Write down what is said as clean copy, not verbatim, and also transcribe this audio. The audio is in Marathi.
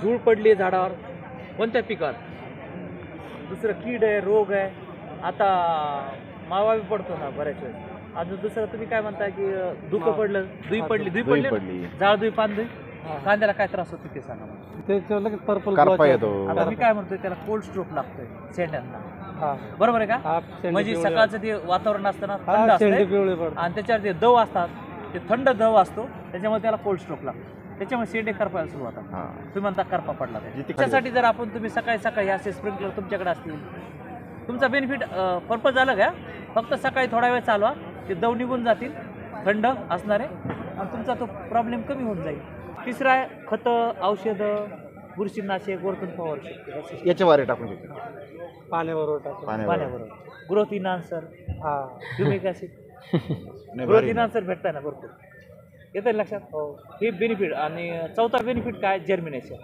धूळ पडली झाडावर कोणत्या पिकात, दुसरं कीड आहे, रोग आहे, आता मावा बी पडतो ना बऱ्याच वेळेस. अजून दुसरं तुम्ही काय म्हणता की धुकं पडलं, दुई पडली, दुई दुई पडली पडली. ना? झाड दुई पान दुई. कांद्याला काय त्रास होतो ते सांगा मला. त्याच्यावर लगेच पर्पल करपा येतो. आता मी काय म्हणतोय त्याला कोल्ड स्ट्रोक लागतोय शेंड्यांना, हा बरोबर आहे का? हा, शेंडे म्हणजे पिवळे सकाळचं ते वातावरण असतं ना, हा, थंड शेंडे असतं पिवळे पडतात. आणि त्याच्यावर ते दव असतात, ते थंड दव असतो, त्याच्यामुळे त्याला कोल्ड स्ट्रोक लागतो. त्याच्यामुळे शेंडे करपायला सुरुवात होते. हा. तुम्ही म्हणता करपा पडला जिथे त्याच्यासाठी जर आपण तुम्ही सकाळी सकाळी असे स्प्रिंकलर तुमच्याकडे असतील, तुमचा बेनिफिट पर्पज झालं का? फक्त सकाळी थोडा वेळ चालवा, ते दव निघून जातील, थंड असणारे, आणि तुमचा तो प्रॉब्लेम कमी होऊन जाईल. तिसरा आहे खतं, औषधं, बुरशीनाशक, वरतून फवारणी याच्यावर टाकून घेतो पाण्याबरोबर टाकून. पाण्याबरोबर. ग्रोथ इन्हान्सर, हा ह्युमिक ॲसिड, नाही, ग्रोथ भारी. इन्हान्सर भेटताय ना भरपूर. येतं लक्षात? हो. हे बेनिफिट. आणि चौथा बेनिफिट काय? जर्मिनेशन.